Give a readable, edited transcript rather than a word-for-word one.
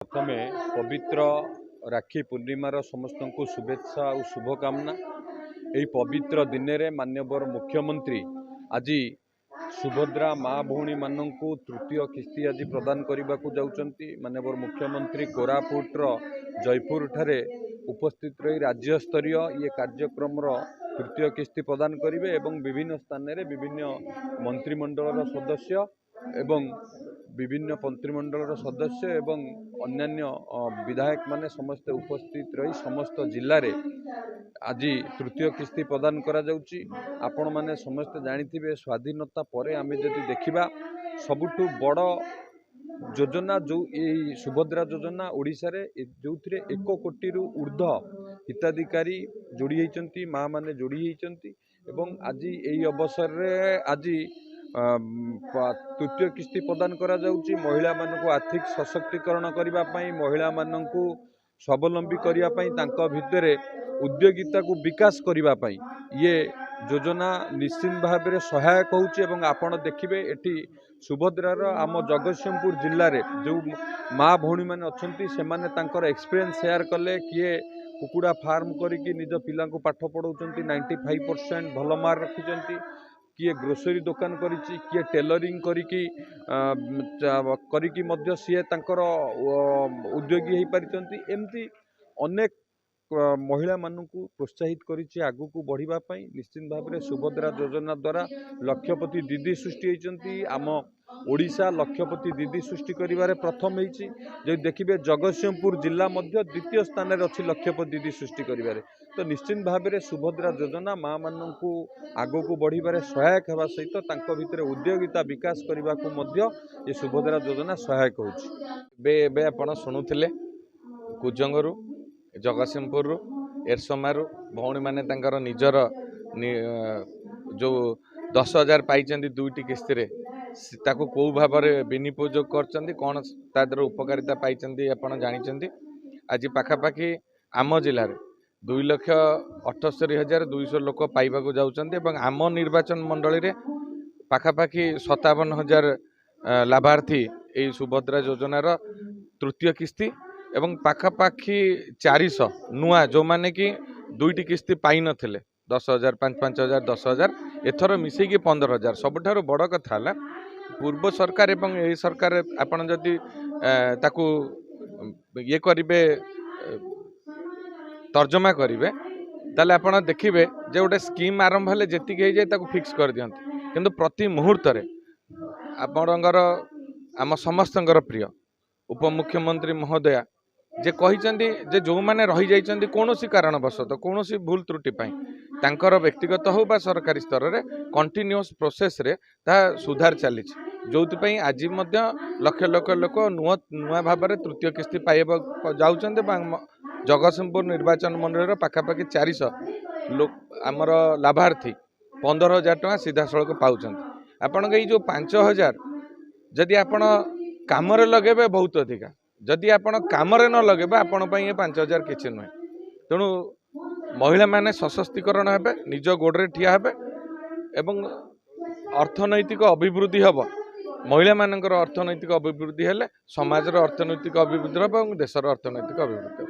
प्रथमे पवित्र राखी पूर्णिमार समस्त को शुभेच्छा और शुभकामना। यही पवित्र दिन में माननीय मुख्यमंत्री आज सुभद्रा माँ भौणी मानू तृतीय किस्ती आज प्रदान करने को जाउछंती। माननीय मुख्यमंत्री कोरापुटर जयपुर ठारे उपस्थित रही राज्य स्तरीय ये कार्यक्रम तृतीय किस्ती प्रदान करेंगे एवं विभिन्न स्थान में विभिन्न मंत्रिमंडल सदस्य एवं विभिन्न मंत्रिमंडल सदस्य एवं अन्यान्य विधायक माने समस्त उपस्थित रही समस्त जिले में आज तृतीय किस्ती प्रदान करा जाउची। आपण माने समस्त जानिथिबे स्वाधीनता परे आमे जदि देखिबा सबुठु बड़ योजना जो ये सुभद्रा योजना ओडिशा रे जो 1 कोटी रु ऊर्ध्व हिताधिकारी जोड़ी होती माँ माने जोड़ी होती एवं आज यही अवसर रे आज तृतीय किस्ती प्रदान करा जाउची। महिला मानक आर्थिक सशक्तिकरण करने महिला मानक स्वावलंबी करने भितर उद्योगिता को विकास करने ये योजना निश्चित भाव में सहायक होउची। एवं आपण देखिबे एटी सुभद्रार आम जगतसिंहपुर जिले में जो माँ भौणी मैंने अच्छा से माने एक्सपीरियंस शेयर कले किए कुकुड़ा फार्म करके निज पिला पाठ पढ़ाऊँ 95% भल मार्क रखिंट किए ग्रोसरी दुकान करिछि किए टेलरिंग करिकी मध्य सीए तांकर उद्योगी हो पारिछंती। एमती अनेक महिला मानू प्रोत्साहित करिछि आगु को बढ़िबा पई। निश्चित भाव में सुभद्रा योजना द्वारा लक्षपति दीदी सृष्टि होती आम ओडिशा लक्षपति दीदी सृष्टि करिबारे प्रथम होइछि। जो देखिबे जगतसिंहपुर जिला मध्य द्वितीय स्थान में अच्छी लक्षपति दीदी सृष्टि करिबारे। तो निश्चित भाव में सुभद्रा योजना माँ मानू आगो को बढ़िबारे सहायक होगा सहित तांको भितर उद्योगिता विकास करने को मध्य ये सुभद्रा योजना सहायक होउछि। आपण शुणुथिले कुजंगरू जगतसिंहपुर एरसमारू भौणी माने तांकर निजर जो 10,000 पाइचंदी दुईटी किस्ती रे ताको को भाव में विनियोग करचंदी कौन तादर उपकारिता पाइचंदी आपण जानिचंदी। आज पाखापाखि आम जिले में 2,78,200 लोक पाइबाकू जाउचंदी एवं आम निर्वाचन मंडली रे पाखापाखि 57,000 लाभार्थी यही सुभद्रा योजनार तृतीय किस्ती एवं पाखापाखि 400 नुआ जो माने कि दुईटी किस्ती पाई नथिले 10,000 5,000 10,000 एथर मिसेकी 15,000। सबुठारु बड़ कथा है पूर्व सरकार एवं यही सरकार आपण जदि ताकू ये करिवे तर्जमा करेंगे ताले आपण देखिए जे गोटे स्कीम आरंभ हेले जेतिक हो जाए ताकू फिक्स कर दियंती किंतु प्रति मुहूर्त आपणकर आम समस्तंकर प्रिय उपमुख्यमंत्री महोदया जे कहिचंदी जे जो माने रही जाइचंदी कोनोसी कारणवशत कोनोसी भूल त्रुटि पाई तांकर व्यक्तिगत हो बा सरकारी स्तर रे कंटिन्यूअस प्रोसेस रे ता सुधार चली जोथि आज लक्ष लक्ष लोक नुआ भाव में तृतीय किस्ती पाइबा जाउचंदे। जगतसिंहपुर निर्वाचन मंडल पाखापाखि 400 लोक आमर लाभार्थी 15,000 टका सीधा सड़क पाउचंदी। आपण जो 5,000 जदि आपण काम लगे बहुत अधिका जदि आपण काम न लगे आपण 5,000 किसी नुहे। तेणु महिला माने सशक्तिकरण हेबे निज गोड़े ठिया हेबे एवं अर्थनैतिक अभिवृद्धि हम महिला मानकर अर्थनैतिक अभिवृद्धि हेले समाजर अर्थनैतिक अभिवृद्धि हम देशर अर्थनैतिक अभिवृद्धि।